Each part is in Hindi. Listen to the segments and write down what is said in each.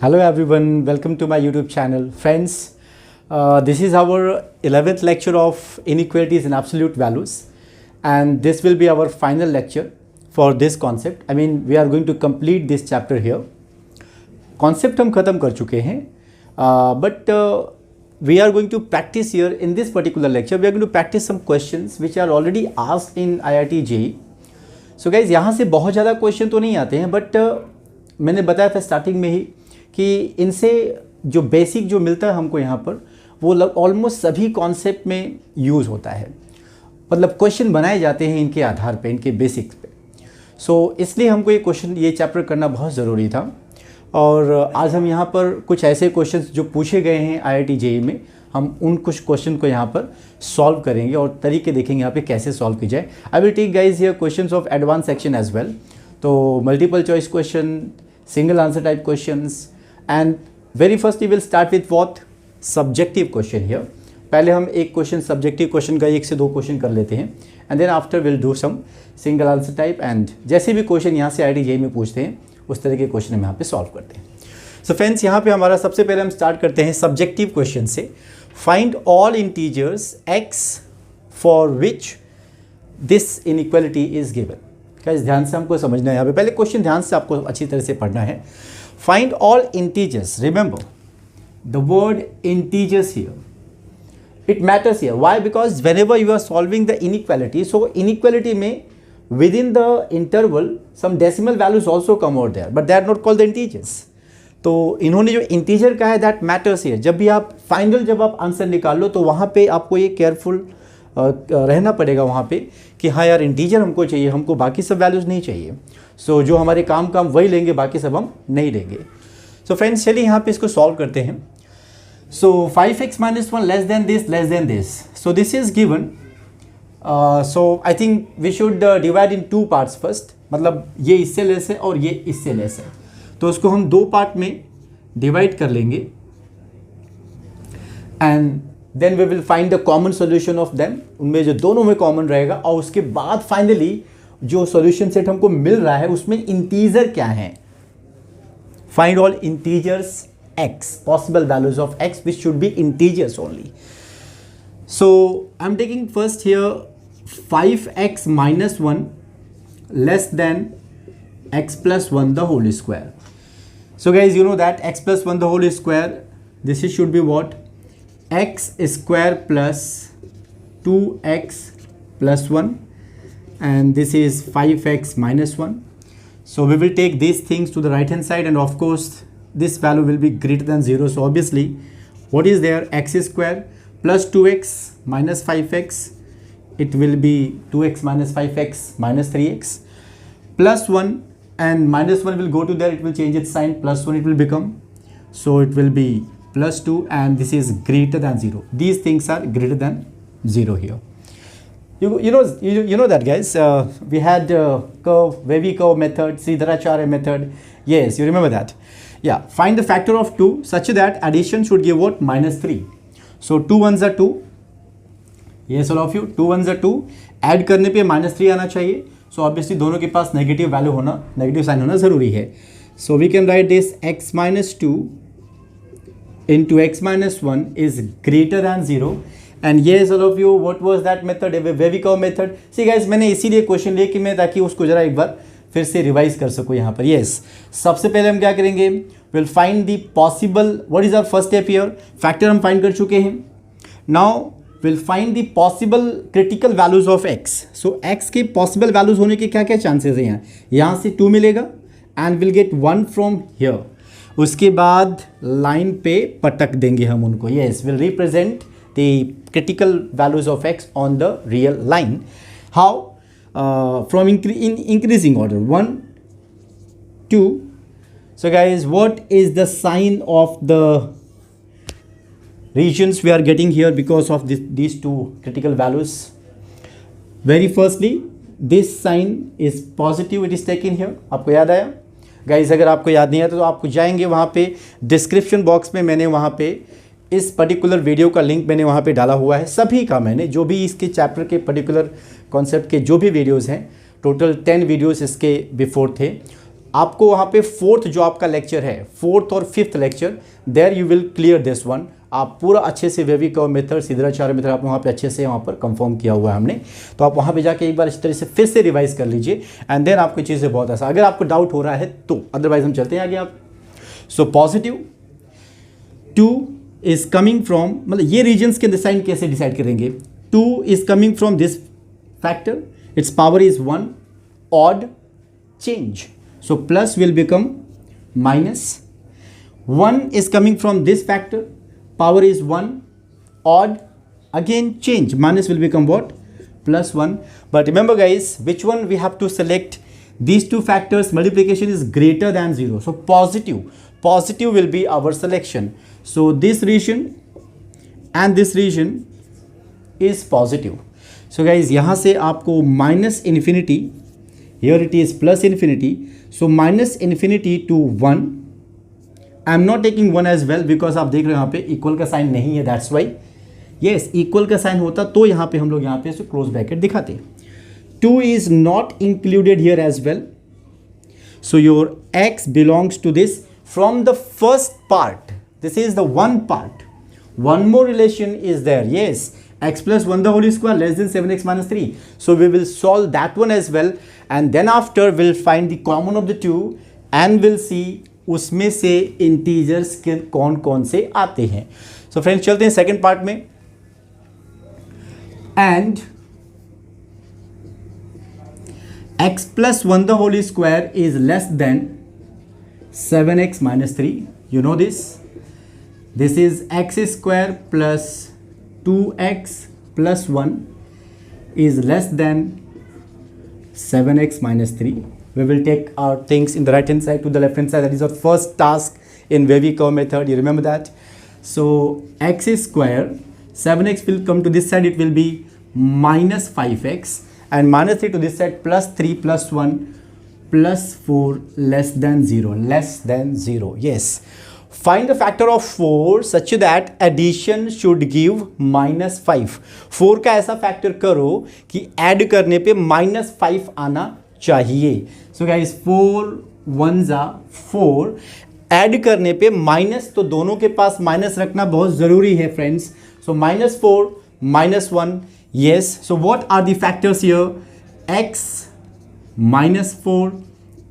Hello everyone, welcome to my YouTube channel. Friends, this is our 11th lecture of inequalities in absolute values, and this will be our final lecture for this concept. I mean, we are going to complete this chapter here. Concept हम ख़त्म कर चुके हैं, but we are going to practice here in this particular lecture. We are going to practice some questions which are already asked in IIT JEE. So guys, यहाँ से बहुत ज़्यादा क्वेश्चन तो नहीं आते हैं, बट मैंने बताया था स्टार्टिंग में ही कि इनसे जो बेसिक जो मिलता है हमको यहाँ पर वो ऑलमोस्ट सभी कॉन्सेप्ट में यूज़ होता है. मतलब क्वेश्चन बनाए जाते हैं इनके आधार पे, इनके बेसिक्स पे. सो इसलिए हमको ये चैप्टर करना बहुत ज़रूरी था. और आज हम यहाँ पर कुछ ऐसे क्वेश्चंस जो पूछे गए हैं IIT JEE में, हम उन कुछ क्वेश्चन को यहाँ पर सॉल्व करेंगे और तरीके देखेंगे यहाँ पे कैसे सॉल्व की जाए. I will take guys here questions of advance section as well. तो multiple choice question, single answer type questions, and very first we will start with what subjective question here. पहले हम एक क्वेश्चन सब्जेक्टिव क्वेश्चन का 1 से 2 क्वेश्चन कर लेते हैं, and then after will do some single answer type. And जैसे भी क्वेश्चन यहाँ से IIT JEE में पूछते हैं उस तरह के क्वेश्चन हम यहाँ पे सॉल्व करते हैं. सो फ्रेंड्स, यहाँ पे हमारा सबसे पहले हम स्टार्ट करते हैं सब्जेक्टिव क्वेश्चन से. Find all integers x for which this inequality is given. Guys ध्यान से हमको समझना है, यहाँ पे पहले क्वेश्चन ध्यान से आपको अच्छी तरह से पढ़ना है. Find all integers. Remember the word integers here, it matters here. Why? Because whenever you are solving the inequality, so inequality में within the interval some decimal values also come out there, but they are not called the integers. तो इन्होंने जो इंटीजर का है that matters here. जब भी आप फाइनल जब आप आंसर निकाल लो तो वहाँ पे आपको ये केयरफुल रहना पड़ेगा वहाँ पे कि हाँ यार इंटीजर हमको चाहिए, हमको बाकी सब वैल्यूज़ नहीं चाहिए. सो जो हमारे काम वही लेंगे, बाकी सब हम नहीं लेंगे. सो फ्रेंड्स चलिए यहाँ पे इसको सॉल्व करते हैं. So 5x minus 1 less than this. So this is given. So I think we should divide in 2 parts first. मतलब ये इससे लेस है और ये इससे लेस है, तो उसको हम 2 पार्ट में डिवाइड कर लेंगे. And then we will find the common solution of them. उनमें जो दोनों में कॉमन रहेगा, और उसके बाद फाइनली जो सोल्यूशन सेट हमको मिल रहा है उसमें इंटीजर क्या है. Find all integers x, possible values of x which should be integers only. So I'm taking first here 5x minus 1 less than x plus 1 the whole square. So guys, you know that x plus 1 the whole square, this is should be what? X square plus 2x plus 1, and this is 5x minus 1. So we will take these things to the right hand side, and of course this value will be greater than 0. So obviously what is there? X square plus 2x minus 5x, it will be 2x minus 5x minus 3x plus 1, and minus 1 will go to there, it will change its sign, plus 1 it will become, so it will be plus 2, and this is greater than 0. These things are greater than 0 here. You know that guys, we had wavy curve method, Sridharacharya method. Yes, you remember that. Yeah, find the factor of 2 such that addition should give what? -3. So 2 1s are 2. Yes, all of you, 2 1s are 2. Add करने पे -3 आना चाहिए. So obviously दोनों के पास नेगेटिव वैल्यू होना, नेगेटिव साइन होना ज़रूरी है. So we can write this x minus 2 into x minus 1 is greater than 0. And yes, all of you, what was that method? A wavy curve method. See guys, मैंने इसीलिए क्वेश्चन लिया कि मैं ताकि उसको जरा एक बार फिर से रिवाइज कर सकूँ यहाँ पर. यस, सबसे पहले हम क्या करेंगे? Will find the possible, what is our first step here? Factor हम फाइंड कर चुके हैं. Now will find the possible critical values of x. So x के पॉसिबल वैल्यूज होने के क्या क्या चांसेस हैं? यहाँ से 2 मिलेगा, and will get 1 from here. उसके बाद लाइन पे पटक देंगे हम उनको. Yes, will represent the critical values of x on the real line. How? From increasing order, 1 2. So guys, what is the sign of the regions we are getting here because of these 2 critical values? Very firstly, this sign is positive, it is taken here. आपको याद आया guys? अगर आपको याद नहीं आया तो आपको जाएंगे वहाँ पे डिस्क्रिप्शन बॉक्स में, मैंने वहाँ पे इस पर्टिकुलर वीडियो का लिंक मैंने वहाँ पे डाला हुआ है. सभी का मैंने जो भी इसके चैप्टर के पर्टिकुलर कॉन्सेप्ट के जो भी वीडियोस हैं, टोटल 10 वीडियोस इसके बिफोर थे. आपको वहाँ पे फोर्थ जो आपका लेक्चर है, फोर्थ और fifth lecture, there you will clear this one. आप पूरा अच्छे से wavy curve method, Sridharacharya method आप वहाँ पे अच्छे से वहाँ पर कंफर्म किया हुआ है हमने। तो आप वहाँ पे जाके एक बार इस तरह से फिर से रिवाइज कर लीजिए एंड देन आपकी चीज़ें बहुत आसान, अगर आपको डाउट हो रहा है तो। अदरवाइज हम चलते हैं आगे आप। So positive 2 is coming from, मतलब ये रीजन्स के साइन कैसे डिसाइड करेंगे। 2 is coming from this factor, its power is 1, odd, change. So plus will become minus. 1 is coming from this factor, power is 1, odd, again change. Minus will become what? Plus 1. But remember guys, which one we have to select? These two factors, multiplication is greater than 0. So positive will be our selection. So this region and this region is positive. So guys, यहाँ से आपको minus infinity, here it is plus infinity, so minus infinity to 1, I am not taking 1 as well because आप देख रहे हो यहाँ पे इक्वल का साइन नहीं है, that's why, yes इक्वल का साइन होता तो यहाँ पे हम लोग यहाँ पे क्लोज ब्रैकेट दिखाते। 2 is not included here as well, so your x belongs to this from the first part, this is the one part, one more relation is there, yes, x plus 1 the whole square less than 7x minus 3. So we will solve that one as well and then after we'll find the common of the two and we'll see उसमें से integers के कौन कौन से आते हैं। So friends चलते हैं second part में। And x plus 1 the whole square is less than 7x minus 3. You know this. This is x square plus 2x plus 1 is less than 7x minus 3. We will take our things in the right hand side to the left hand side. That is our first task in wavy curve method. You remember that? So x square, 7x will come to this side. It will be minus 5x and minus 3 to this side, plus 3 plus 1 plus 4 less than 0. Less than 0. Yes. Find the factor of 4 such that addition should give minus 5. 4 का ऐसा फैक्टर करो कि ऐड करने पे minus 5 आना चाहिए। So guys 4 1s are 4, add करने पे माइनस, तो दोनों के पास माइनस रखना बहुत ज़रूरी है friends. So minus 4 minus 1, yes. So what are the factors here? X minus 4,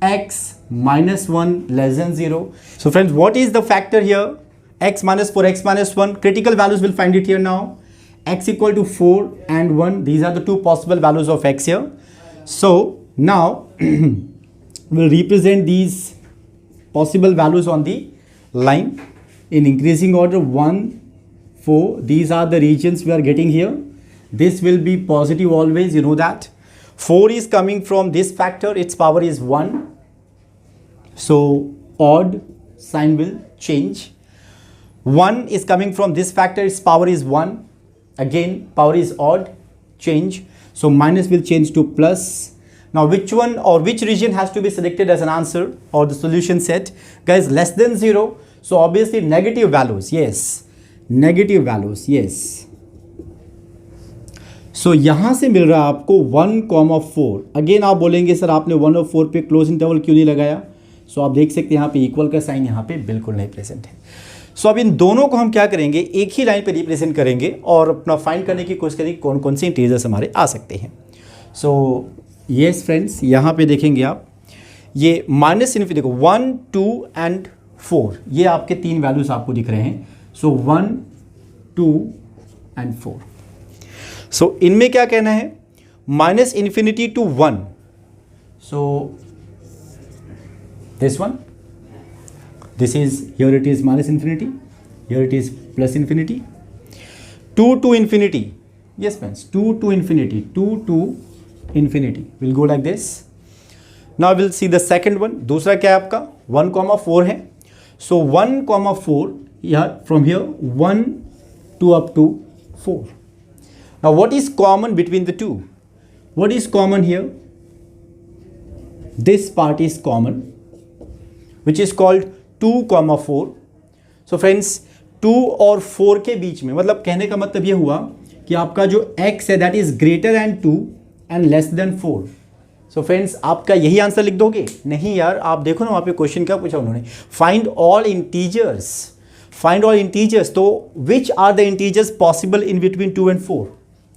x minus 1 less than 0. So friends, what is the factor here? X minus 4, x minus 1. Critical values, will find it here now. X equal to 4 and 1. These are the two possible values of x here. So now we'll represent these possible values on the line in increasing order 1, 4. These are the regions we are getting here. This will be positive always, you know that. 4 is coming from this factor, its power is 1. So odd sign will change. 1 is coming from this factor, its power is 1. Again, power is odd, change. So minus will change to plus. Now which one or which region has to be selected as an answer or the solution set? Guys, less than 0. So obviously negative values, yes. Negative values, yes. सो यहाँ से मिल रहा है आपको 1,4। अगेन आप बोलेंगे सर आपने 1 और 4 पे क्लोज इंटरवल क्यों नहीं लगाया। सो आप देख सकते हैं यहाँ पे इक्वल का साइन यहाँ पे बिल्कुल नहीं प्रेजेंट है। सो अब इन दोनों को हम क्या करेंगे, एक ही लाइन पे रिप्रेजेंट करेंगे और अपना फाइंड करने की कोशिश करेंगे कौन कौन से इंटीजर्स हमारे आ सकते हैं। सो येस फ्रेंड्स, यहाँ पे देखेंगे आप ये माइनस इन्फिनिटी, देखो 1, 2 एंड 4, ये आपके तीन वैल्यूज आपको दिख रहे हैं। सो 1, 2 एंड 4। सो इनमें क्या कहना है, minus infinity to 1। So this one, this is, here it is minus infinity, here it is plus infinity. 2 to infinity, yes friends, 2 to infinity, 2 to infinity will go like this. Now we'll see the second one. दूसरा क्या है आपका 1,4 है। So 1,4 here, from here 1 to up to 4. Now what is common between the two? What is common here? This part is common, which is called 2,4. So friends, 2 और 4 के बीच में, मतलब कहने का मतलब ये हुआ कि आपका जो x है that is greater than 2 and less than 4. So friends आपका यही आंसर लिख दोगे? नहीं यार, आप देखो ना वहाँ पे क्वेश्चन क्या पूछा उन्होंने, find all integers, find all integers. तो which are the integers possible in between 2 and 4?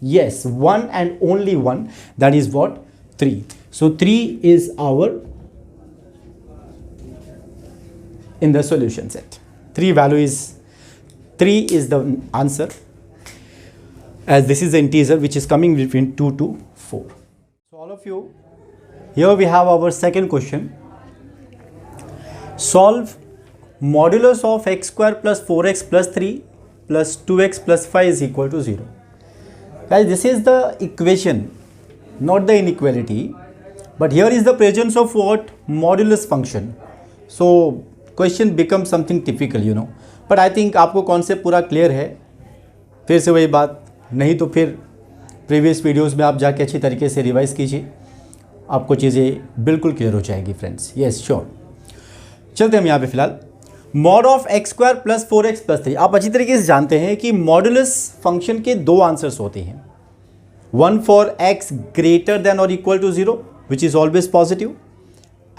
Yes, one and only one, that is what? 3. So 3 is our in the solution set. 3 is the answer, as this is the integer which is coming between 2 to 4. So all of you, here we have our second question. Solve modulus of x square plus 4x plus 3 plus 2x plus 5 is equal to 0. Guys, this is the equation, not the inequality, but here is the presence of what? Modulus function. So question becomes something typical, you know, but I think आपको कॉन्सेप्ट पूरा क्लियर है। फिर से वही बात, नहीं तो फिर प्रीवियस वीडियोस में आप जाके अच्छी तरीके से रिवाइज कीजिए, आपको चीज़ें बिल्कुल क्लियर हो जाएगी फ्रेंड्स। Yes sure. चलते हम यहाँ पे फिलहाल mod of x square plus 4x plus 3। आप अच्छी तरीके से जानते हैं कि मॉडुलस फंक्शन के दो आंसर्स होते हैं, one for x greater than और equal to 0 which is always positive,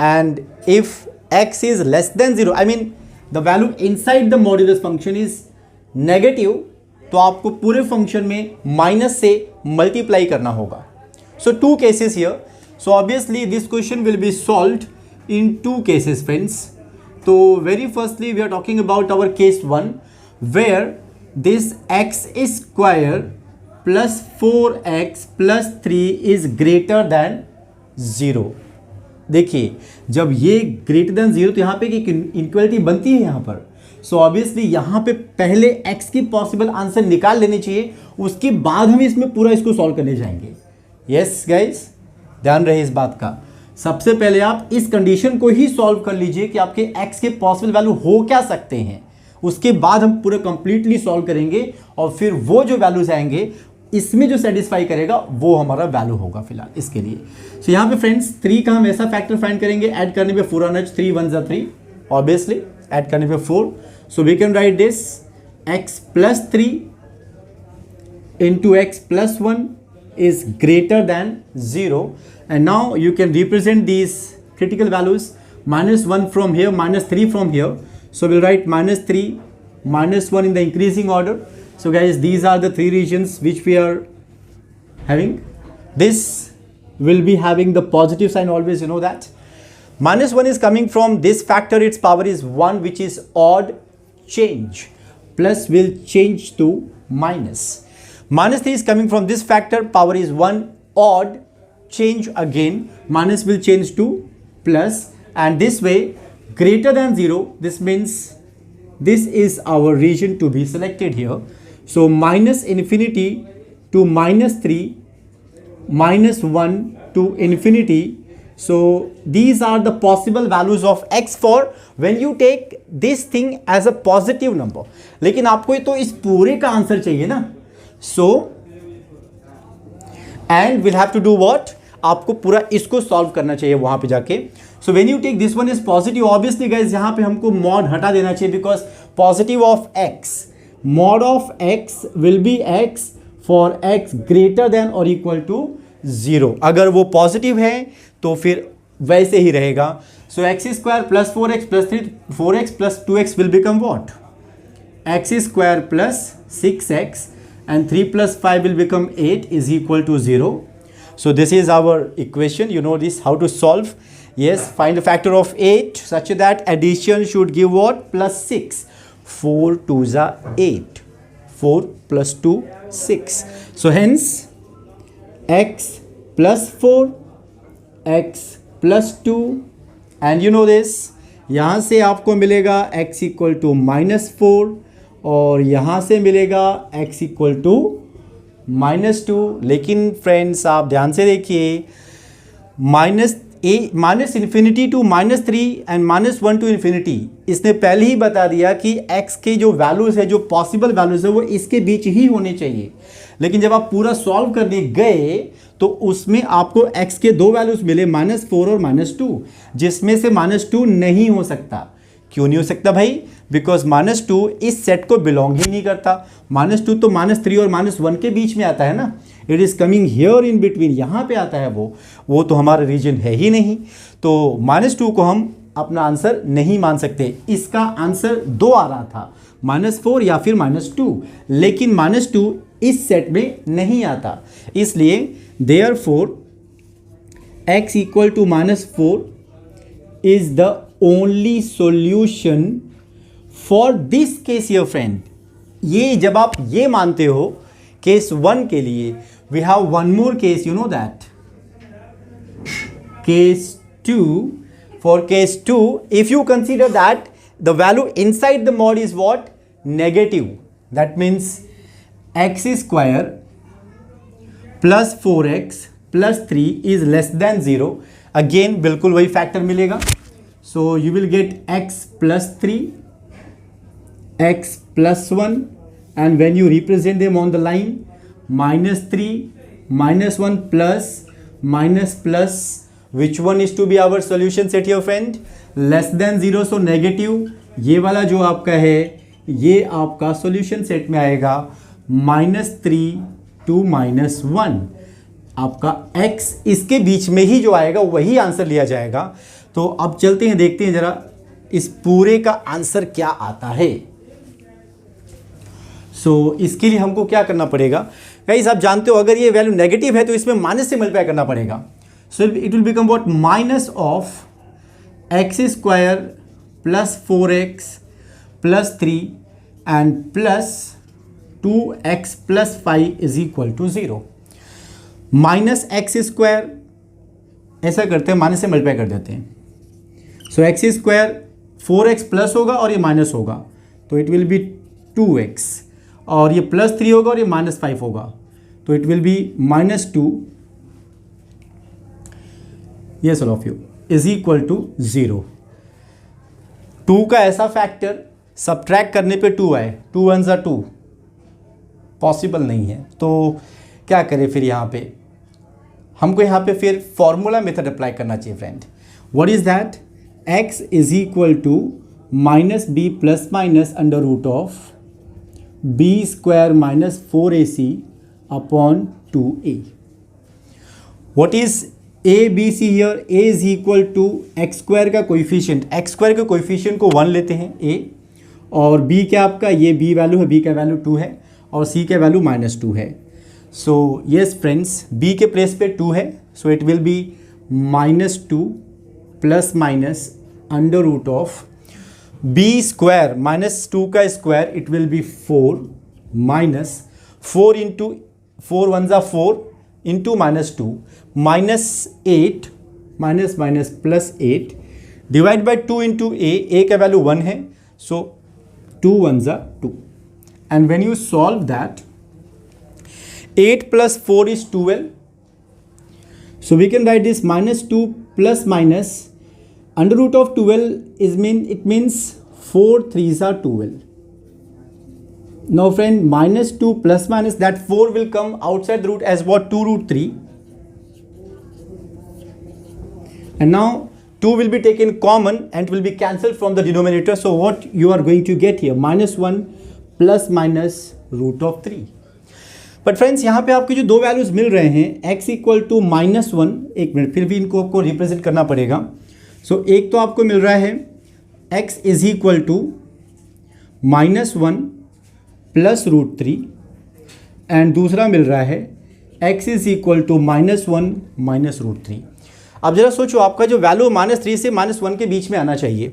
and if x is less than 0, I mean the value inside the modulus function is negative, तो आपको पूरे फंक्शन में माइनस से मल्टीप्लाई करना होगा। सो 2 cases here, so obviously this question will be solved in 2 cases friends. So very firstly we are talking about our case 1 where this x square plus 4x plus 3 is greater than 0। देखिए जब ये greater than 0 तो यहाँ पे एक इनइक्वालिटी बनती है यहाँ पर। सो ऑब्वियसली यहाँ पे पहले x की पॉसिबल आंसर निकाल लेने चाहिए, उसके बाद हम इसमें पूरा इसको सॉल्व करने जाएंगे। यस गाइस, ध्यान रहे इस बात का। सबसे पहले आप इस कंडीशन को ही सॉल्व कर लीजिए कि आपके x के पॉसिबल वैल्यू हो क्या सकते हैं, उसके बाद हम पूरा कंप्लीटली सॉल्व करेंगे और फिर वो जो वैल्यूज आएंगे इसमें जो सेटिस्फाई करेगा वो हमारा वैल्यू होगा फिलहाल इसके लिए। सो यहाँ पे फ्रेंड्स 3 का हम ऐसा फैक्टर फाइंड करेंगे, ऐड करने पे 4 आना, 3 1 3 ऑब्वियसली, ऐड करने पे 4। So we can write this x plus 3 into x plus 1 is greater than 0, and now you can represent these critical values, minus 1 from here, minus 3 from here. So we'll write minus 3 minus 1 in the increasing order. So guys, these are the 3 regions which we are having. This will be having the positive sign always, you know that. Minus 1 is coming from this factor, its power is 1, which is odd change, plus will change to minus. Minus 3 is coming from this factor, power is 1, odd change again, minus will change to plus, and this way greater than 0, this means this is our region to be selected here. So minus infinity to minus 3, minus 1 to infinity. So these are the possible values of x for when you take this thing as a positive number. लेकिन आपको तो इस पूरे का आंसर चाहिए ना। So and we'll have to do what? आपको पूरा इसको सॉल्व करना चाहिए वहां पे जाके। So when you take this one is positive, obviously guys यहाँ पे हमको mod हटा देना चाहिए, because positive of x, mod of x will be x for x greater than or equal to 0। अगर वो पॉजिटिव है तो फिर वैसे ही रहेगा। So x square plus 4x plus 3, 4x plus 2x will become what? x square plus 6x and 3 plus 5 will become 8 is equal to 0. So this is our equation. You know this, how to solve. Yes, find the factor of 8 such that addition should give what? Plus 6. 4 2s are 8. 4 plus 2 6. So hence x plus 4, x plus 2, and you know this, यहाँ से आपको मिलेगा x equal to minus 4 और यहाँ से मिलेगा x इक्वल टू -2। लेकिन फ्रेंड्स आप ध्यान से देखिए, minus infinity to -3 and -1 to infinity, इसने पहले ही बता दिया कि x के जो वैल्यूज़ है, जो पॉसिबल वैल्यूज़ है, वो इसके बीच ही होने चाहिए। लेकिन जब आप पूरा सॉल्व करने गए तो उसमें आपको x के 2 वैल्यूज़ मिले, -4 और -2, जिसमें से -2 नहीं हो सकता। क्यों नहीं हो सकता भाई? बिकॉज -2 इस सेट को बिलोंग ही नहीं करता। -2 तो -3 और -1 के बीच में आता है ना, it is coming here in between, यहाँ पे आता है वो तो हमारा रीजन है ही नहीं। तो -2 को हम अपना आंसर नहीं मान सकते। इसका आंसर 2 आ रहा था, -4 या फिर -2, लेकिन -2 इस सेट में नहीं आता, इसलिए therefore x equal to -4 is the only solution for this case your friend. ये जब आप ये मानते हो केस 1 के लिए, we have one more case, you know that case 2. For case 2, if you consider that the value inside the mod is what? Negative. That means x square plus 4x plus 3 is less than 0. Again, बिल्कुल वही फैक्टर मिलेगा. So you will get x plus 3, x plus 1, and when you represent them on the line, -3, -1 plus, minus plus. Which one is to be our solution set your friend? Less than 0, so negative. ये वाला जो आपका है ये आपका सॉल्यूशन सेट में आएगा -3 to -1. आपका x इसके बीच में ही जो आएगा वही आंसर लिया जाएगा. तो अब चलते हैं, देखते हैं जरा इस पूरे का आंसर क्या आता है. इसके लिए हमको क्या करना पड़ेगा गाइस, आप जानते हो अगर ये वैल्यू नेगेटिव है तो इसमें माइनस से मल्टीप्लाई करना पड़ेगा. So it will become what? Minus of x square plus 4x plus 3 and plus 2x plus 5 is equal to 0. Minus x square, ऐसा करते हैं माइनस से मल्टीप्लाई कर देते हैं. So x square 4x plus होगा और ये माइनस होगा, तो it will be 2x, और ये प्लस 3 होगा और ये -5 होगा, तो it will be -2. Yes, all of you is equal to 0. 2 का ऐसा फैक्टर सब्ट्रैक्ट करने पे 2 आए, 2 1 जा 2, पॉसिबल नहीं है. तो क्या करें फिर यहाँ पे, हमको यहाँ पे फिर फॉर्मूला मेथड अप्लाई करना चाहिए friend. What is that? x is equal to -b plus minus under root of b square minus 4ac upon 2a. What is a b c here? a is equal to x square का कोइफिशिएंट, x स्क्वायर के कोइफिशिएंट को 1 लेते हैं a, और b क्या आपका, ये b वैल्यू है, b का वैल्यू 2 है और c का वैल्यू -2 है. सो यस फ्रेंड्स, b के प्लेस पे 2 है, so it will be -2 plus minus under root of b square -2 का square, it will be 4 minus 4 into 4 1 जा 4 into -2 -8 minus minus plus 8 divide by 2 into a का वैल्यू 1 है, सो 2 1 जा 2, and when you solve that 8 plus 4 is 12, so we can write this -2 plus minus under root of 12 it means 4 3 जा 12. Now friend, -2 plus minus, that 4 will come outside the root as what? 2 root 3. And now 2 will be taken common and will be cancelled from the denominator. So what you are going to get here? -1 plus minus root of 3. But friends, यहाँ पे आपके जो दो वैल्यूज मिल रहे हैं, x इक्वल टू -1, एक मिनट फिर भी इनको आपको रिप्रेजेंट करना पड़ेगा. सो एक तो आपको मिल रहा है x is equal to -1 plus root 3, and दूसरा मिल रहा है x is equal to -1 minus root 3. अब जरा सोचो, आपका जो वैल्यू -3 से -1 के बीच में आना चाहिए.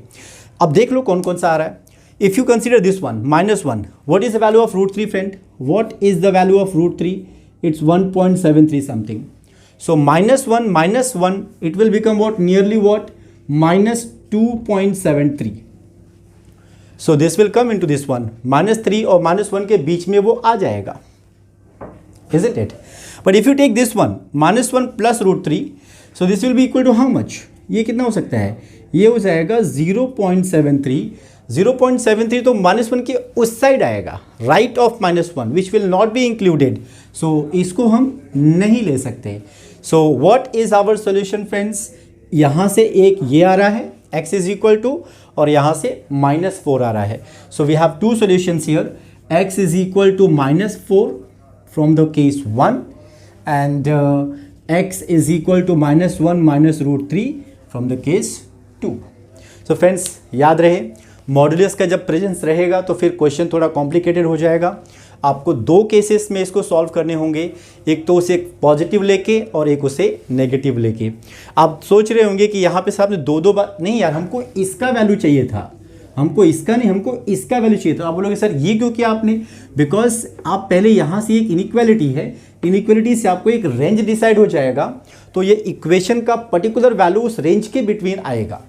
अब देख लो कौन कौन सा आ रहा है. If you consider this one -1, what is the value of root 3 friend? What is the value of root 3? It's 1.73 something. So -1 minus 1, it will become what? Nearly what? -2.73. So this will come into this one. -3 और -1 के बीच में वो आ जाएगा, isn't it? But if you take this one, -1 plus root 3, so this will be equal to how much? ये कितना हो सकता है? ये हो जाएगा 0.73. 0.73 तो -1 के उस साइड आएगा, right of -1, which will not be included. So इसको हम नहीं ले सकते. So what is our solution friends? यहाँ से एक ये आ रहा है x इज इक्वल टू, और यहाँ से -4 आ रहा है. So we have two solutions here. x is equal to -4 from the case 1 and x is equal to -1 minus √3 from the case 2. So friends, याद रहे मॉडुलस का जब प्रेजेंस रहेगा तो फिर क्वेश्चन थोड़ा कॉम्प्लिकेटेड हो जाएगा. आपको दो केसेस में इसको सॉल्व करने होंगे, एक तो उसे पॉजिटिव लेके और एक उसे नेगेटिव लेके. आप सोच रहे होंगे कि यहाँ पे साहब ने दो बार नहीं यार, हमको इसका वैल्यू चाहिए था, हमको इसका नहीं, हमको इसका वैल्यू चाहिए था. आप बोलोगे सर ये क्यों किया आपने? बिकॉज आप पहले यहाँ से एक इनइक्वालिटी है, इनइक्वालिटी से आपको एक रेंज डिसाइड हो जाएगा, तो ये इक्वेशन का पर्टिकुलर वैल्यू उस रेंज के बिटवीन आएगा.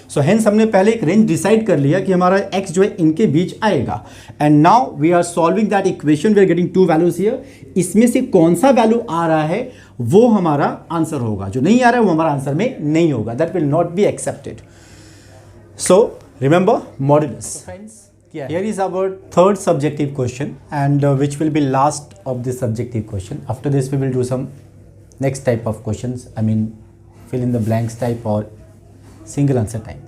सो हेंस हमने पहले एक रेंज डिसाइड कर लिया कि हमारा x जो है इनके बीच आएगा. And now we are solving that equation, we are getting two values here. इसमें से कौन सा वैल्यू आ रहा है वो हमारा आंसर होगा, जो नहीं आ रहा है वो हमारा आंसर में नहीं होगा. That will not be accepted. So remember modulus. Here is our third subjective question and which will be last of this subjective question. After this we will do some next type of questions, I mean fill in the blanks type or single answer type.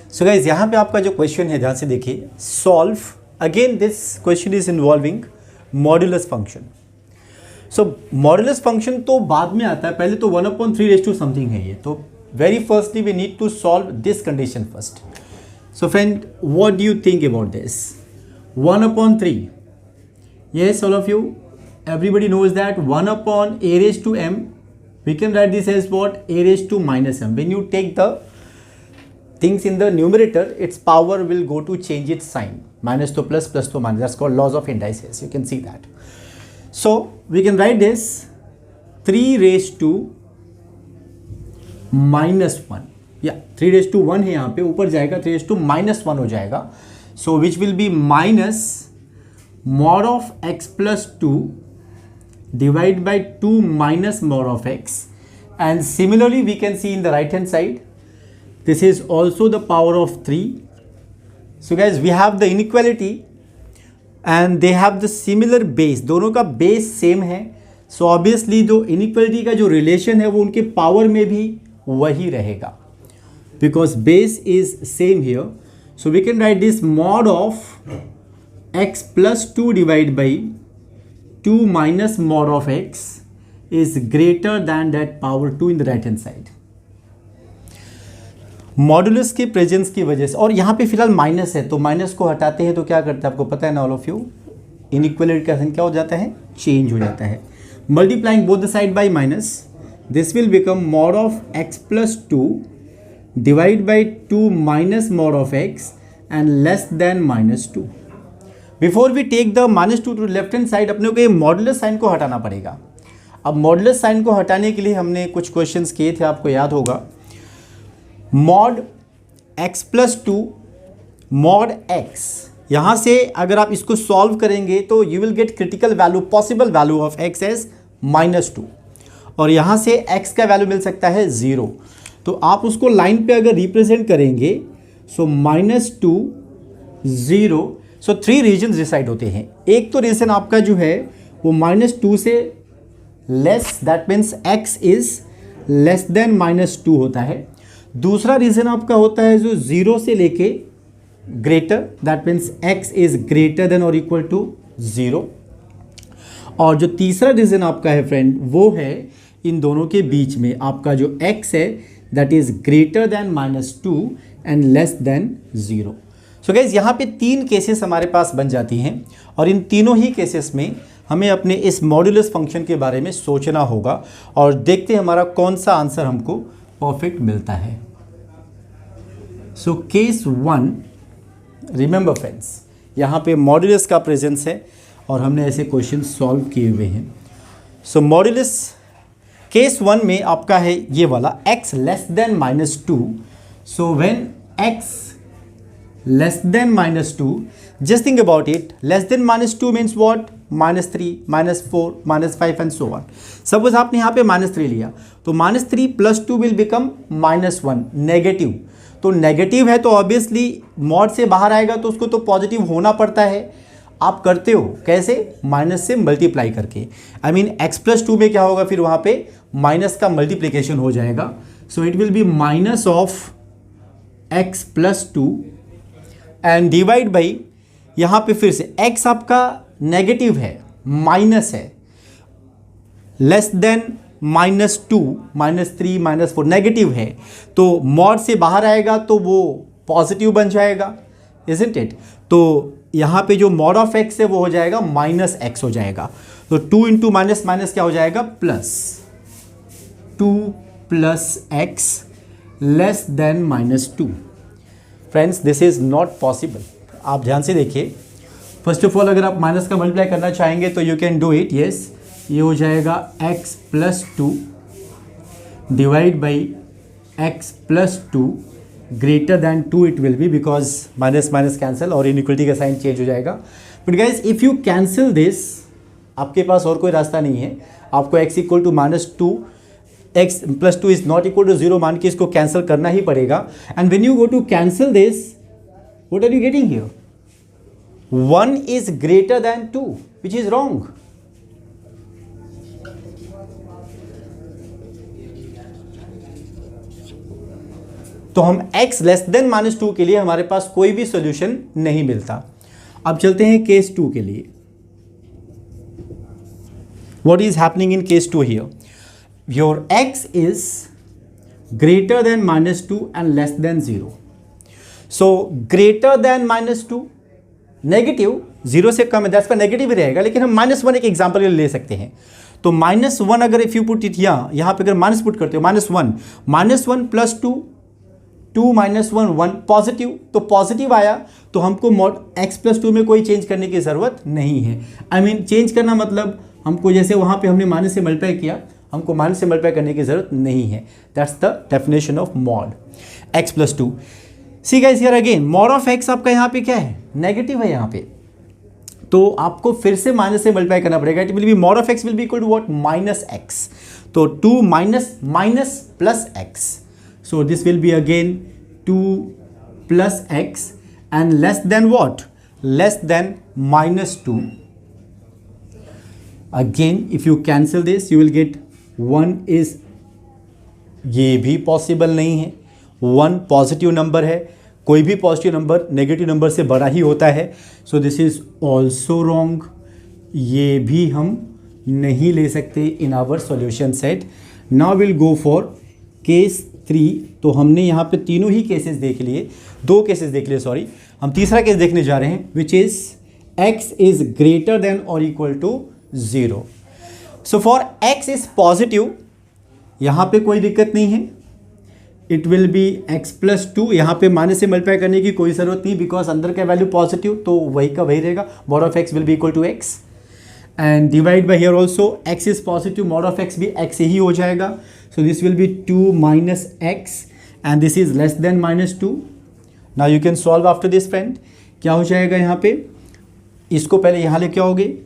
So guys, यहाँ पे आपका जो question है ध्यान से देखिए. Solve, again this question is involving modulus function. So modulus function तो बाद में आता है, पहले तो 1/3 raised to something है ये. तो very firstly we need to solve this condition first. So friend, what do you think about this? 1/3. Yes, all of you. Everybody knows that 1/a raised to m. We can write this as what? A raised to minus m. When you take the things in the numerator, its power will go to change its sign. Minus to plus, plus to minus. That's called laws of indices. You can see that. So we can write this 3 raised to -1. या 3 raised to 1 है यहाँ पे, ऊपर जाएगा 3 raised to -1 हो जाएगा. So which will be minus mod of x plus 2 divide by 2 minus mod of x. And similarly we can see in the right hand side this is also the power of 3. So guys we have the inequality and they have the similar base, दोनों का बेस सेम है. सो ऑब्वियसली जो इनइक्वालिटी का जो रिलेशन है वो उनके पावर में भी वही रहेगा, because base is same here. So we can write this mod of x plus 2 divided by 2 minus mod of x is greater than that power 2 in the right hand side. Modulus के प्रेजेंस की वजह से, और यहाँ पे फिलहाल माइनस है तो माइनस को हटाते हैं तो क्या करता है आपको पता है ना ऑल ऑफ यू, इनइक्वालिटी का साइन क्या हो जाता है? चेंज हो जाता है. Multiplying both the side by minus, this will become mod of x plus 2 divide by 2 minus mod of x and less than -2. Before we take the -2 to left hand side, अपने को ये मॉडुलस साइन को हटाना पड़ेगा. अब मॉडुलस साइन को हटाने के लिए हमने कुछ क्वेश्चंस किए थे, आपको याद होगा. mod x plus 2 mod x, यहाँ से अगर आप इसको सॉल्व करेंगे तो you will get critical value, possible value of x as -2, और यहाँ से x का वैल्यू मिल सकता है 0. तो आप उसको लाइन पे अगर रिप्रेजेंट करेंगे, सो -2 0. सो 3 रीजन्स डिसाइड होते हैं. एक तो रीजन आपका जो है वो -2 से less, that means x is less than -2 होता है. दूसरा रीजन आपका होता है जो 0 से लेके greater, that means x is greater than और इक्वल टू 0. और जो तीसरा रीजन आपका है फ्रेंड वो है इन दोनों के बीच में आपका जो x है that is greater than -2 and less than 0. So guys, यहाँ पे 3 केसेस हमारे पास बन जाती हैं और इन तीनों ही केसेस में हमें अपने इस मॉडुलस फंक्शन के बारे में सोचना होगा और देखते हैं हमारा कौन सा आंसर हमको परफेक्ट मिलता है. सो केस 1, रिमेंबर फ्रेंड्स, यहाँ पे मॉडुलस का प्रेजेंस है और हमने ऐसे क्वेश्चन सॉल्व किए हुए हैं. सो मॉडुलस केस 1 में आपका है ये वाला x less than -2. So when x less than -2, just think about it, less than -2 means what? -3, -4, -5 and so on. Suppose आपने यहाँ पे -3 लिया तो -3 + 2 विल बिकम -1, नेगेटिव. तो नेगेटिव है तो ऑब्वियसली मॉड से बाहर आएगा तो उसको तो पॉजिटिव होना पड़ता है. आप करते हो कैसे? माइनस से मल्टीप्लाई करके. आई मीन x प्लस 2 में क्या होगा फिर वहाँ पे माइनस का मल्टीप्लिकेशन हो जाएगा. सो it will be minus of x plus 2 and divide by, यहाँ पे फिर से x आपका नेगेटिव है, माइनस है, लेस देन -2, -3, -4 नेगेटिव है, तो मॉड से बाहर आएगा तो वो पॉजिटिव बन जाएगा, इजंट इट? तो यहाँ पे जो मॉड ऑफ x है वो हो जाएगा -x हो जाएगा। तो 2 इंटू माइनस माइनस क्या हो जाएगा, +2 + x less than -2। Friends, this is not possible. आप ध्यान से देखिए, फर्स्ट ऑफ ऑल अगर आप माइनस का मल्टीप्लाई करना चाहेंगे तो you can do it. Yes, ये हो जाएगा x + 2 divide by x + 2 greater than 2 it will B, because minus minus cancel और इनइक्वलिटी का साइन चेंज हो जाएगा। But guys if you cancel this, आपके पास और कोई रास्ता नहीं है, आपको x = -2, x + 2 is not equal to 0 मान के इसको कैंसिल करना ही पड़ेगा। And when you go to cancel this, what are you getting here? 1 is greater than 2, which is wrong. तो हम x लेस देन -2 के लिए हमारे पास कोई भी सॉल्यूशन नहीं मिलता। अब चलते हैं केस 2 के लिए। What is happening in case 2 here? Your x is greater than -2 and less than 0. So greater than -2, negative 0 से कम है, दैट्स पर नेगेटिव ही रहेगा, लेकिन हम -1 एक एग्जाम्पल के लिए ले सकते हैं। तो -1 अगर इफ यू पुट इट यहाँ पे अगर माइनस पुट करते हो, -1 + 2, 2 - 1 1 पॉजिटिव, तो पॉजिटिव आया तो हमको मॉड x + 2 में कोई चेंज करने की ज़रूरत नहीं है। आई मीन चेंज करना मतलब हमको जैसे वहाँ पे हमने माइनस से मल्टीप्लाई किया, हमको माइनस से मल्टीप्लाई करने की ज़रूरत नहीं है। That's the definition of mod x + 2। See guys here again, mod of x आपका यहाँ पे क्या है, नेगेटिव है यहाँ पे, तो आपको फिर से माइनस से मल्टीप्लाई करना पड़ेगा। It will be mod of x will be equal to what, -x। तो 2 minus plus x, so this will be again 2 + x and less than what, less than -2. Again if you cancel this you will get 1 is, ये भी पॉसिबल नहीं है, 1 पॉजिटिव नंबर है, कोई भी पॉजिटिव नंबर नेगेटिव नंबर से बड़ा ही होता है। So this is also wrong, ये भी हम नहीं ले सकते in our solution set. Now will go for case 3। तो हमने यहाँ पे तीनों ही केसेस देख लिए, 2 केसेस देख लिए, सॉरी, हम तीसरा केस देखने जा रहे हैं, which is x is greater than और equal to 0। So for x is positive, यहाँ पे कोई दिक्कत नहीं है, इट विल बी x + 2, यहाँ पे माइनस से मल्टीप्लाई करने की कोई ज़रूरत नहीं, बिकॉज अंदर का वैल्यू पॉजिटिव, तो वही का वही रहेगा, mod of x will be equal to x and divide by here also x is positive, mod of x भी x ही हो जाएगा। So this will be 2 - x and this is less than -2। Now you can solve after this friend. क्या हो जाएगा यहाँ पे, इसको पहले यहाँ लेके आओगे,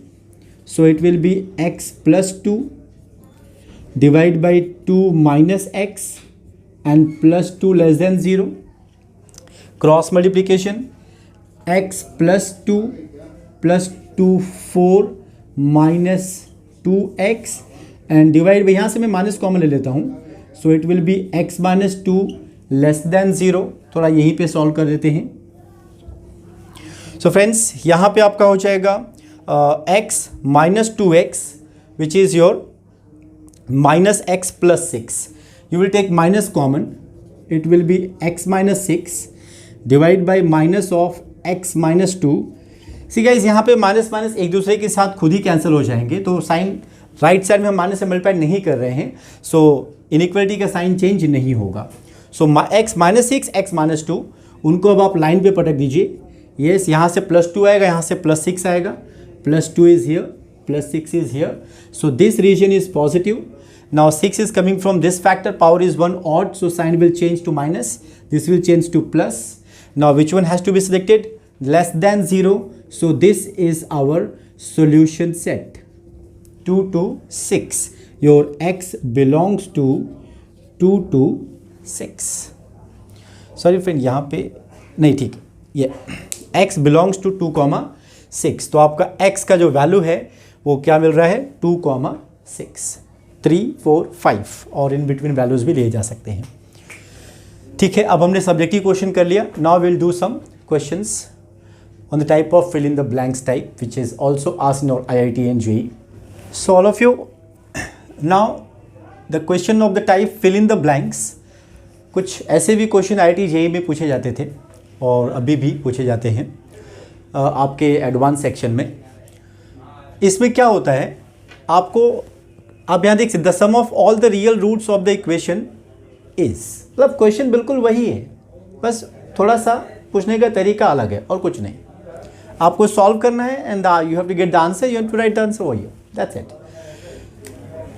सो it will be x + 2 divide by 2 - x and +2 less than 0, cross multiplication, x + 2 + 2 4 - 2x and divide by, यहाँ से मैं माइनस कॉमन ले लेता हूँ, सो it will be x - 2 less than 0। थोड़ा यहीं पे सॉल्व कर देते हैं। सो फ्रेंड्स, यहाँ पे आपका हो जाएगा x - 2x which is your -x + 6। You will take minus common, it will be x - 6 divide by minus of x - 2। See guys, यहाँ पे माइनस माइनस एक दूसरे के साथ खुद ही कैंसिल हो जाएंगे, तो साइन राइट साइड में हम माइनस से मल्टीप्लाई नहीं कर रहे हैं, सो इनइक्वलिटी का साइन चेंज नहीं होगा। सो x - 6 x - 2, उनको अब आप लाइन पे पटक दीजिए। येस, यहाँ से +2 आएगा, यहाँ से +6 आएगा, +2 is here, +6 is here, so this region is positive. Now 6 is coming from this factor, power is 1 odd, so sign will change to minus, this will change to plus. Now which one has to be selected? Less than 0, so this is our solution set, 2 to 6. Your x belongs to 2 to 6. Sorry friend, यहाँ पे नहीं, ठीक है, ये x belongs to 2, 6, तो आपका x का जो वैल्यू है वो क्या मिल रहा है, 2, 6, 3, 4, 5 और इन बिटवीन वैल्यूज भी लिए जा सकते हैं। ठीक है, अब हमने सब्जेक्टिव क्वेश्चन कर लिया। Now will do some questions on the type of fill in the blanks type, which is also asked in our IIT and JEE. So all of you, now the question of the type fill in the blanks, कुछ ऐसे भी क्वेश्चन IIT JEE में पूछे जाते थे और अभी भी पूछे जाते हैं आपके एडवांस सेक्शन में. इसमें क्या होता है, आपको आप यहाँ देख सकते, the sum of all the real roots of the equation is, मतलब क्वेश्चन बिल्कुल वही है, बस थोड़ा सा पूछने का तरीका अलग है और कुछ नहीं. आपको सॉल्व करना है and you have to get the answer, you have to write the answer over here, that's it.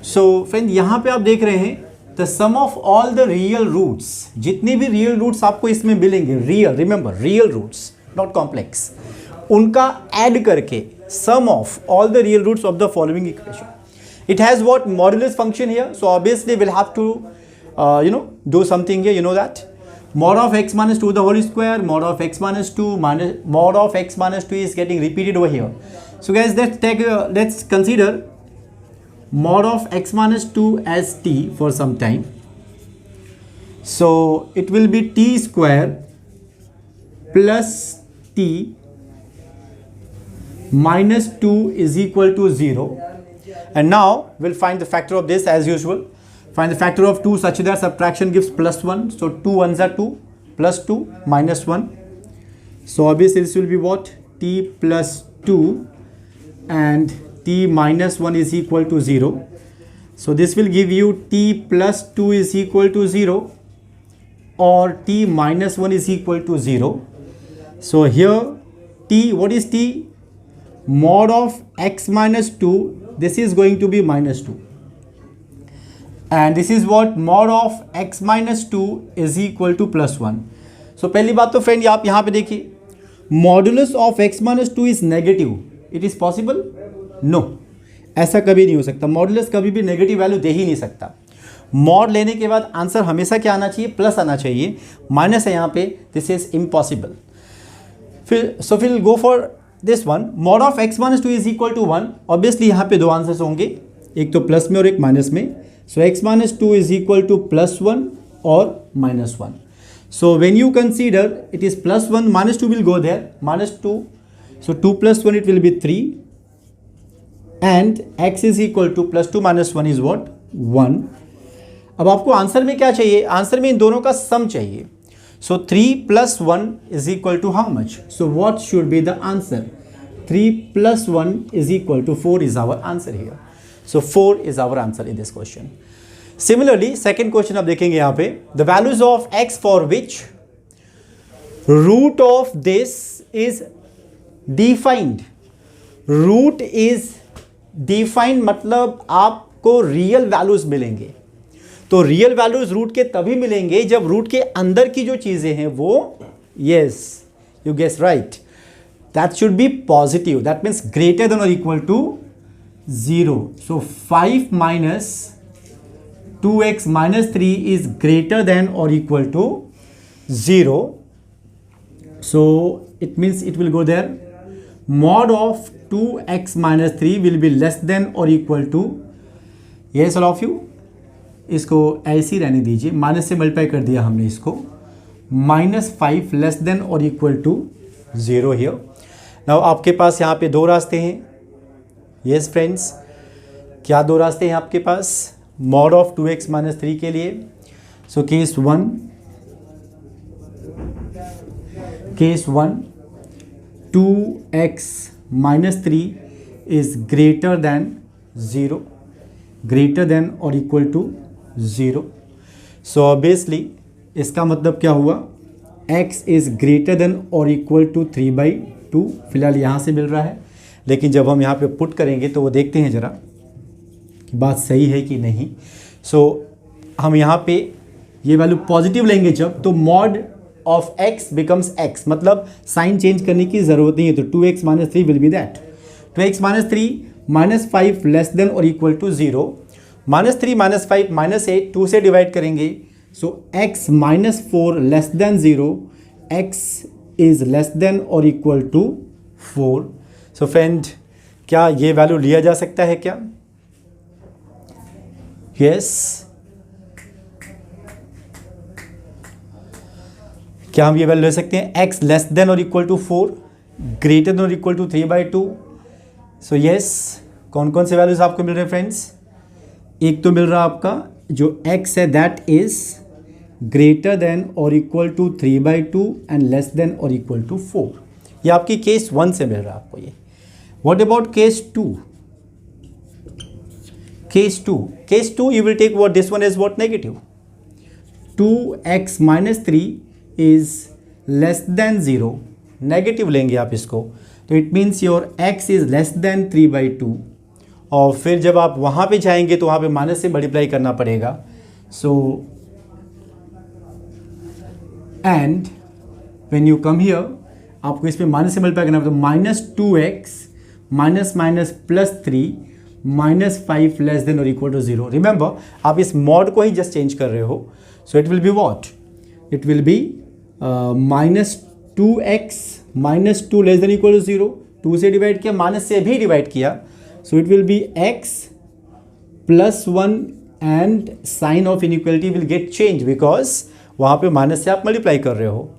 So friend, यहाँ पे आप देख रहे हैं the sum of all the real roots, जितने भी रियल रूट्स आपको इसमें मिलेंगे, real, remember real roots not complex, उनका ऐड करके sum of all the real roots of the following equation. It has what modulus function here, so obviously we'll have to do something here, you know that. Mod of x minus 2 the whole square, mod of x minus 2 minus mod of x minus 2 is getting repeated over here. So guys, let's consider mod of x minus 2 as t for some time. So it will be t square plus t minus 2 is equal to 0. And now we'll find the factor of this as usual. Find the factor of 2 such that subtraction gives plus 1. So 2 ones are 2, plus 2 minus 1. So obviously this will be what? T plus 2 and t minus 1 is equal to 0. So this will give you t plus 2 is equal to 0 or t minus 1 is equal to 0. So here t, what is t? Mod of x minus 2, this is going to be minus 2, and this is what mod of x minus 2 is equal to plus 1. So पहली बात तो फ्रेंड आप यहाँ पे देखिए, modulus of x minus 2 is negative. It is possible? No, ऐसा कभी नहीं हो सकता. मॉडुलस कभी भी नेगेटिव वैल्यू दे ही नहीं सकता. मॉड लेने के बाद आंसर हमेशा क्या आना चाहिए? प्लस आना चाहिए. माइनस है यहाँ पे, दिस इज इम्पॉसिबल. फिर go for this one. Mod of x minus 2 is equal to 1. Obviously यहाँ पे दो आंसर्स होंगे, एक तो प्लस में और एक माइनस में. So x minus 2 is equal to plus 1 और minus 1. So when you consider it is plus 1, minus 2 will go there, minus 2. So 2 plus 1 it will be 3 and x is equal to plus 2 minus 1 is what? 1. अब आपको आंसर में क्या चाहिए? आंसर में इन दोनों का सम चाहिए. So 3 plus 1 is equal to how much? So what should be the answer? 3 plus 1 is equal to 4 is our answer here. So 4 is our answer in this question. Similarly, second question आप देखेंगे यहाँ पे, the values of x for which root of this is defined. Root is defined मतलब आपको रियल वैल्यूज मिलेंगे. तो रियल वैल्यूज रूट के तभी मिलेंगे जब रूट के अंदर की जो चीजें हैं वो, yes you guess right, that should be positive. That means greater than और equal to 0. So 5 minus 2x minus 3 is greater than or equal to 0. So it means it will go there. Mod of 2x minus 3 will be less than or equal to, yes all of you, इसको ऐसे ही रहने दीजिए, माइनस से मल्टीप्लाई कर दिया हमने इसको, -5 लेस देन और इक्वल टू 0 हियर. नाउ आपके पास यहाँ पे दो रास्ते हैं. यस फ्रेंड्स, क्या दो रास्ते हैं आपके पास मॉड ऑफ 2x minus 3 के लिए? So case 1, 2x minus 3 is greater than 0, greater than or equal to 0. So obviously इसका मतलब क्या हुआ? x is greater than or equal to 3/2. फिलहाल यहाँ से मिल रहा है, लेकिन जब हम यहाँ पे पुट करेंगे तो वो देखते हैं ज़रा कि बात सही है कि नहीं. सो हम यहाँ पे ये वैल्यू पॉजिटिव लेंगे जब, तो mod of x becomes x, मतलब साइन चेंज करने की ज़रूरत नहीं है. तो 2x minus 3 will be that 2x minus 3 -5 less than और इक्वल टू 0. -3 -5 -8, 2 से डिवाइड करेंगे. सो x -4 less than 0, x is less than और इक्वल टू 4. सो फ्रेंड, क्या ये वैल्यू लिया जा सकता है क्या? यस. क्या हम ये वैल्यू ले सकते हैं? x लेस देन और इक्वल टू 4, ग्रेटर देन और इक्वल टू 3/2। सो यस, कौन कौन से वैल्यूज आपको मिल रहे हैं फ्रेंड्स? एक तो मिल रहा आपका जो x है दैट इज ग्रेटर देन और equal to 3/2 and less than और इक्वल टू 4। ये आपकी केस 1 से मिल रहा है आपको ये। What about case 2? Case 2 you will take what this one is what negative. 2x minus 3 is less than 0, negative लेंगे आप इसको, तो it means your x is less than 3/2। और फिर जब आप वहाँ पे जाएंगे तो वहाँ पे माइनस से मल्टीप्लाई करना पड़ेगा। So and when you come here आपको इस पर माइनस से मल्टीप्लाई करना पड़ेगा, -2x minus minus +3 -5 less than और इक्वल टू 0। रिमेंबर आप इस मॉड को ही जस्ट चेंज कर रहे हो। So it will be what? It will be -2x -2 less than equal to 0। 2 से डिवाइड किया, माइनस से भी डिवाइड किया, so it will be x +1 and sign of inequality will get change because वहाँ पे माइनस से आप मल्टीप्लाई कर रहे हो।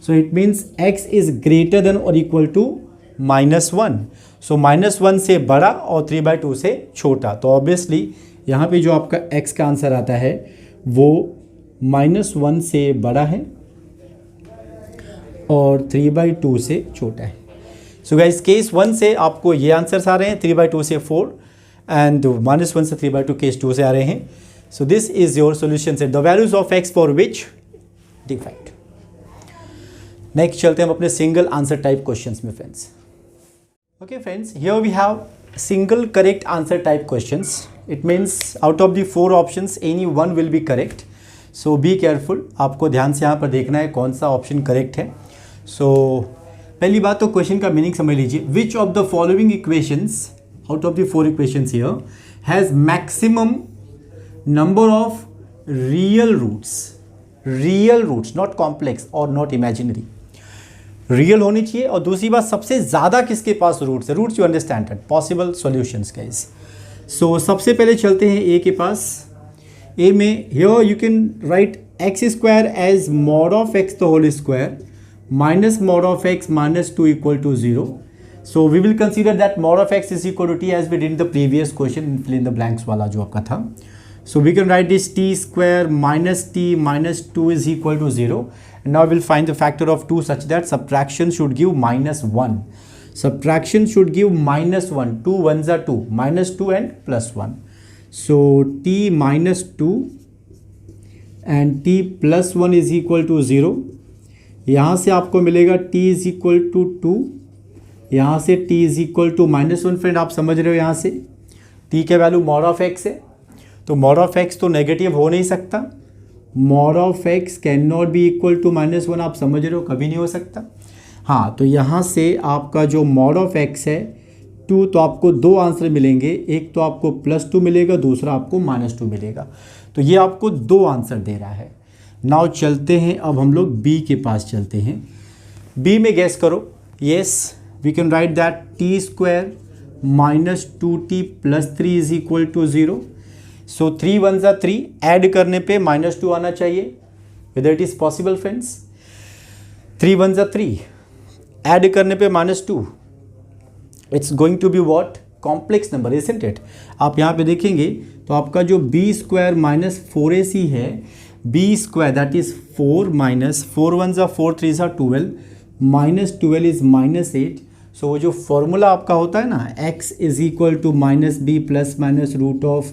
So it means x is greater than और इक्वल टू -1। सो -1 से बड़ा और 3/2 से छोटा, तो ऑब्वियसली यहाँ पे जो आपका x का आंसर आता है वो -1 से बड़ा है और 3/2 से छोटा है। सो गाइस केस 1 से आपको ये आंसर्स आ रहे हैं, 3/2 से 4 एंड -1 से 3/2 केस 2 से आ रहे हैं। So this is your solution set, the values of x for which defined. Next चलते हैं हम अपने सिंगल आंसर टाइप क्वेश्चंस में friends. Okay friends, here we have single correct answer type questions. It means out of the 4 options any one will be correct. So be careful, आपको ध्यान से यहाँ पर देखना है कौन सा ऑप्शन करेक्ट है। सो पहली बात तो क्वेश्चन का मीनिंग समझ लीजिए। Which of the following equations out of the 4 equations here has maximum number of real roots, not complex और नॉट इमेजिनरी। रियल होनी चाहिए, और दूसरी बात सबसे ज़्यादा किसके पास रूट्स है? Roots you understand that possible solutions guys. So सबसे पहले चलते हैं ए के पास। ए में here you can write x² as mod of x the whole square minus mod of x minus 2 equal to 0. So we will consider that mod of x is equal to t as we did in the previous question, fill in the blanks वाला जो आपका था. So we can write this t square minus t minus 2 is equal to 0. And now we'll find the factor of 2 such that subtraction should give minus 1. Subtraction should give minus 1. 2 ones are 2. Minus 2 and plus 1. So t minus 2 and t plus 1 is equal to 0. यहाँ से आपको मिलेगा t is equal to 2. यहाँ से t is equal to minus 1. Friend आप समझ रहे हो यहाँ से t का वैल्यू mod of x है, तो mod of x तो नेगेटिव हो नहीं सकता. mod of x can not be equal to minus 1. आप समझ रहे हो कभी नहीं हो सकता. हाँ, तो यहाँ से आपका जो mod of x है 2, तो आपको दो आंसर मिलेंगे. एक तो आपको +2 मिलेगा, दूसरा आपको -2 मिलेगा. तो ये आपको दो आंसर दे रहा है. नाउ चलते हैं, अब हम लोग बी के पास चलते हैं. बी में गैस करो. Yes, we can write that t square minus 2t plus 3 is equal to 0. So 3 1 are 3, add करने पे -2 आना चाहिए. Whether it is possible friends? 3 1 are 3, add करने पे -2. It's going to be what? Complex number, isn't it? आप यहाँ पे देखेंगे तो आपका जो बी स्क्वायर माइनस 4ac है, B square that is 4 minus 4 1 are 4 3 are 12, minus 12 is -8. So वो जो फॉर्मूला आपका होता है ना, x is equal to minus B plus minus root of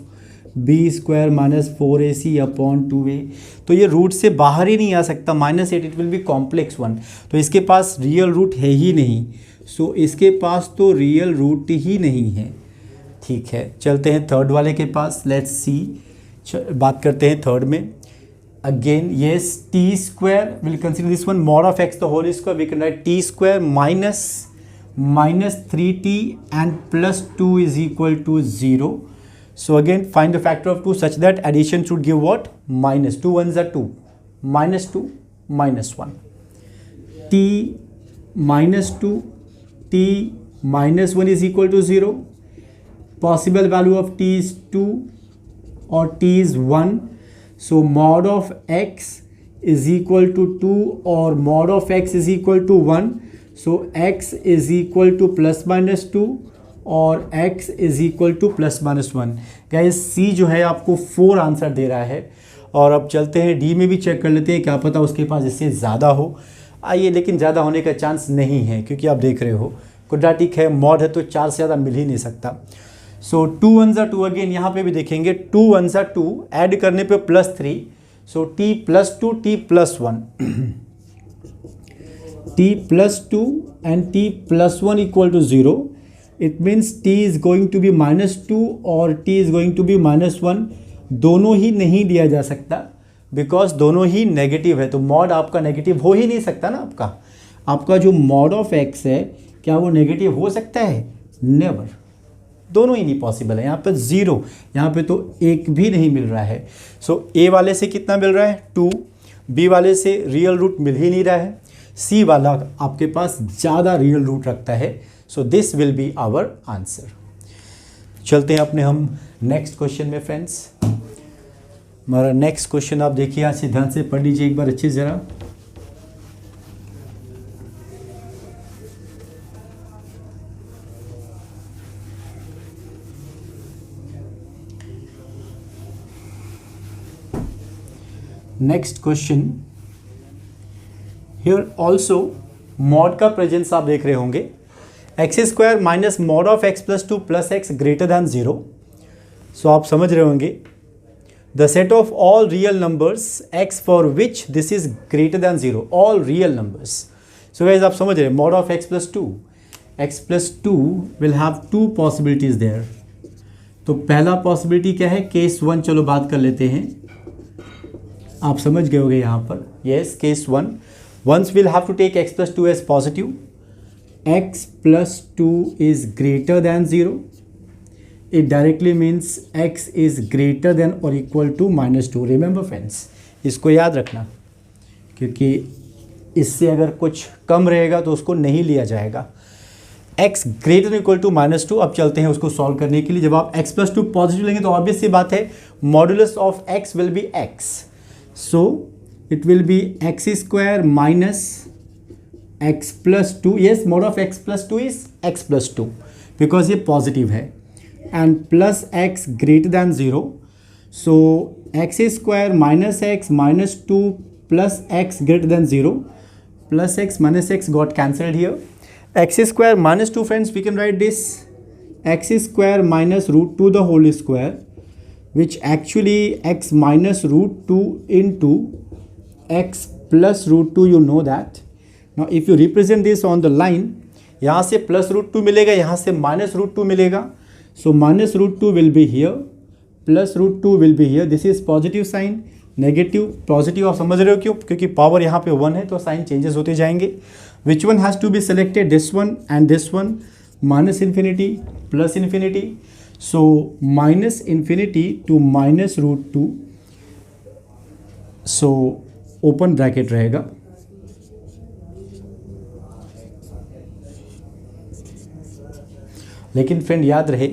B square minus 4ac upon 2a, तो ये रूट से बाहर ही नहीं आ सकता. -8 इट विल बी कॉम्प्लेक्स 1, तो इसके पास रियल रूट है ही नहीं. सो इसके पास तो रियल रूट ही नहीं है. ठीक है, चलते हैं थर्ड वाले के पास. लेट्स सी, बात करते हैं थर्ड में. Again yes, T square will consider this one mod of x the whole square. We can write T square minus 3t and plus 2 is equal to 0. So again find the factor of 2 such that addition should give what? Minus 2 1s are 2, minus 2 minus 1. t minus 2, t minus 1 is equal to 0. Possible value of t is 2 or t is 1. So mod of x is equal to 2 or mod of x is equal to 1, so x is equal to plus minus 2 और x is equal to plus minus 1। Guys C जो है आपको 4 आंसर दे रहा है। और अब चलते हैं D में भी चेक कर लेते हैं, क्या पता उसके पास इससे ज़्यादा हो। आइए, लेकिन ज़्यादा होने का चांस नहीं है क्योंकि आप देख रहे हो क्वाड्रेटिक है, मॉड है, तो 4 से ज़्यादा मिल ही नहीं सकता। सो 2 1 ज़ा 2, अगेन यहाँ पे भी देखेंगे 2 1 ज़ा 2, ऐड करने पे +3, सो t + 2 t + 1 t + 2 and t + 1 equal to 0, it means t is going to be -2 और t is going to be -1। दोनों ही नहीं लिया जा सकता बिकॉज दोनों ही नेगेटिव है, तो मॉड आपका नेगेटिव हो ही नहीं सकता ना। आपका जो मॉड ऑफ x है क्या वो नेगेटिव हो सकता है? नेवर, दोनों ही नहीं पॉसिबल है। यहाँ पर 0, यहाँ पे तो 1 भी नहीं मिल रहा है। सो a वाले से कितना मिल रहा है? 2, b वाले से रियल रूट मिल ही नहीं रहा है, c वाला आपके पास ज़्यादा रियल रूट रखता है। So this will be our answer. चलते हैं अपने हम नेक्स्ट क्वेश्चन में फ्रेंड्स। हमारा नेक्स्ट क्वेश्चन आप देखिए, यहाँ से ध्यान से पढ़ लीजिए एक बार अच्छे ज़रा। Next question, here also mod का प्रेजेंस आप देख रहे होंगे, x² minus mod of x + 2 + x greater than 0। So आप समझ रहे होंगे the set of all real numbers x for which this is greater than 0, all real numbers. So guys आप समझ रहे हैं mod of x + 2 will have 2 possibilities there. तो पहला पॉसिबिलिटी क्या है? केस 1, चलो बात कर लेते हैं। आप समझ गए होंगे यहाँ पर, yes case 1, once will have to take x + 2 as positive, x + 2 is greater than 0, it directly means x is greater than और इक्वल टू -2। रिमेंबर फ्रेंड्स, इसको याद रखना क्योंकि इससे अगर कुछ कम रहेगा तो उसको नहीं लिया जाएगा। x greater than equal to -2। अब चलते हैं उसको सॉल्व करने के लिए। जब आप x + 2 पॉजिटिव लेंगे तो ऑब्वियस सी बात है modulus of x will be x, so it will be x² minus x + 2, yes mod of x + 2 is x + 2 because ये पॉजिटिव है, and plus x greater than 0, so x² minus x minus 2 plus x greater than 0, plus x minus x got cancelled here, x² minus 2 friends we can write this x² minus √2 the whole square, which actually x minus √2 into x plus √2, you know that. Now if you represent this on the line, यहाँ से plus √2 मिलेगा, यहाँ से minus √2 मिलेगा, so minus √2 will be here, plus √2 will be here. This is positive sign, negative positive आप समझ रहे हो क्यों? क्योंकि पावर यहाँ पे 1 है तो साइन चेंजेस होते जाएंगे। Which one has to be selected? This one and this one, minus infinity plus infinity. So minus infinity to minus √2, so open bracket रहेगा, लेकिन फ्रेंड याद रहे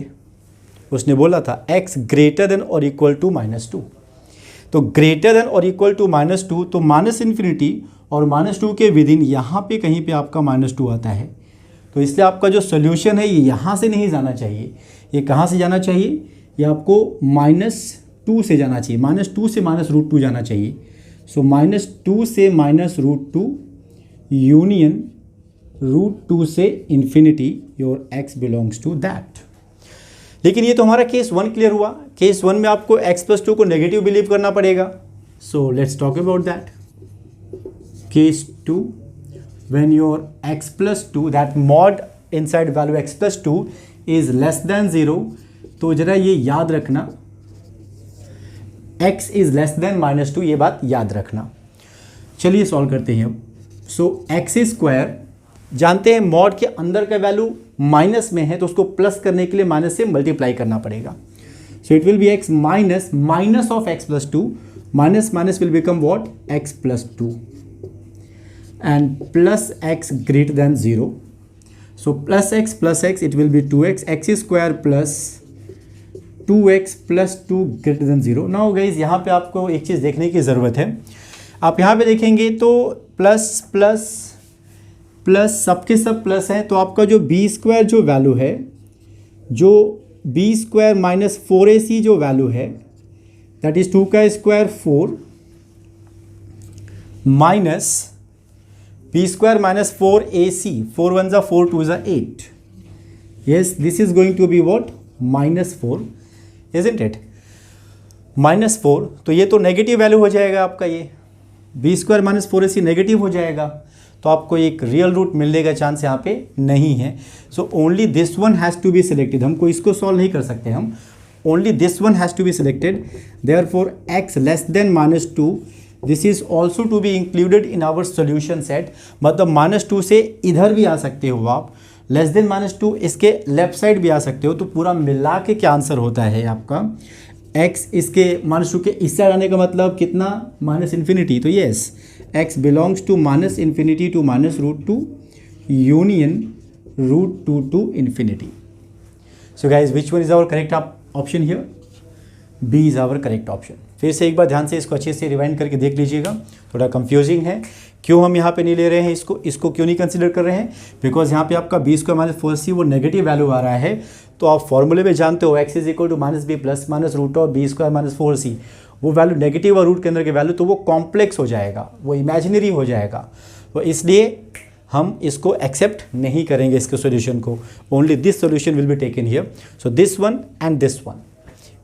उसने बोला था x ग्रेटर देन और इक्वल टू -2, तो ग्रेटर देन और इक्वल टू -2, तो माइनस इन्फिनिटी और -2 के विद इन यहाँ पे कहीं पे आपका -2 आता है, तो इसलिए आपका जो सोल्यूशन है ये यहाँ से नहीं जाना चाहिए, ये कहाँ से जाना चाहिए? ये आपको -2 से जाना चाहिए, -2 से -√2 जाना चाहिए। सो -2 से -√2 यूनियन √2 से infinity, your x belongs to that. लेकिन ये तो हमारा केस 1 क्लियर हुआ। केस 1 में आपको x + 2 को नेगेटिव बिलीव करना पड़ेगा। So let's talk about that. Case 2, when your x + 2 that mod inside value x + 2 is less than 0, तो जरा ये याद रखना x is less than -2, ये बात याद रखना। चलिए सॉल्व करते हैं अब। सो x² जानते हैं मॉड के अंदर का वैल्यू माइनस में है तो उसको प्लस करने के लिए माइनस से मल्टीप्लाई करना पड़ेगा। सो it will be x minus of x + 2, minus minus will become what? x + 2 and plus x greater than 0. So plus x it will be 2x, x² plus 2x plus 2 greater than 0. Now guys यहाँ पे आपको एक चीज़ देखने की ज़रूरत है। आप यहाँ पे देखेंगे तो प्लस प्लस प्लस सबके सब प्लस हैं, तो आपका जो बी स्क्वायर जो वैल्यू है, जो बी स्क्वायर माइनस 4ac जो वैल्यू है, दैट इज 2 का square 4 minus B square minus 4ac, 4 1 जा 4 2 जा 8. Yes, this is going to be what? -4, isn't it? -4, तो ये तो नेगेटिव वैल्यू हो जाएगा आपका, ये B square minus 4ac negative हो जाएगा, तो आपको एक रियल रूट मिलने का चांस यहाँ पे नहीं है. So only this one has to be selected. हमको इसको सॉल्व नहीं कर सकते हम, only this one has to be selected. Therefore x less than -2, this is also to be included in our solution set. मतलब -2 से इधर भी आ सकते हो आप, लेस देन -2 इसके लेफ्ट साइड भी आ सकते हो. तो पूरा मिला के क्या आंसर होता है आपका, x इसके -2 के इस साइड आने का मतलब कितना, -∞. तो yes, x belongs to -∞ to -√2 union √2 to infinity. So guys, which one is our correct option here? B is our correct option. फिर से एक बार ध्यान से इसको अच्छे से रिवाइंड करके देख लीजिएगा, थोड़ा कंफ्यूजिंग है. क्यों हम यहाँ पे नहीं ले रहे हैं इसको क्यों नहीं कंसीडर कर रहे हैं? बिकॉज यहाँ पे आपका बी स्क्वायर माइनस 4c वो नेगेटिव वैल्यू आ रहा है. तो आप फॉर्मूले में जानते हो x is equal to -b plus -root of B square minus 4c. वो वैल्यू नेगेटिव और रूट के अंदर के वैल्यू, तो वो कॉम्प्लेक्स हो जाएगा, वो इमेजिनरी हो जाएगा. तो इसलिए हम इसको एक्सेप्ट नहीं करेंगे, इसके सोल्यूशन को. Only this solution will be taken here. So this one and this one,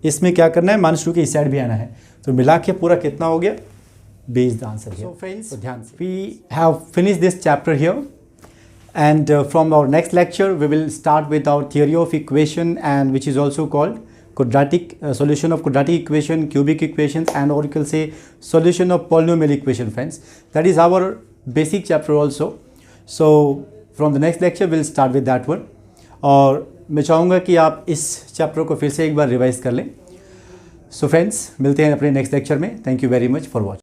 इसमें क्या करना है, -2 के इस साइड भी आना है. तो मिला के पूरा कितना हो गया, B is the answer here. So friends, ध्यान से, we have finished this chapter here, and from our next lecture we will start with our theory of equation, and which is also called quadratic solution of quadratic equation, cubic equations, and or you can say solution of polynomial equation. Friends, that is our basic chapter also. So from the next lecture we'll start with that one. और मैं चाहूँगा कि आप इस चैप्टर को फिर से एक बार रिवाइज कर लें. सो फ्रेंड्स, मिलते हैं अपने नेक्स्ट लेक्चर में. Thank you very much for watching.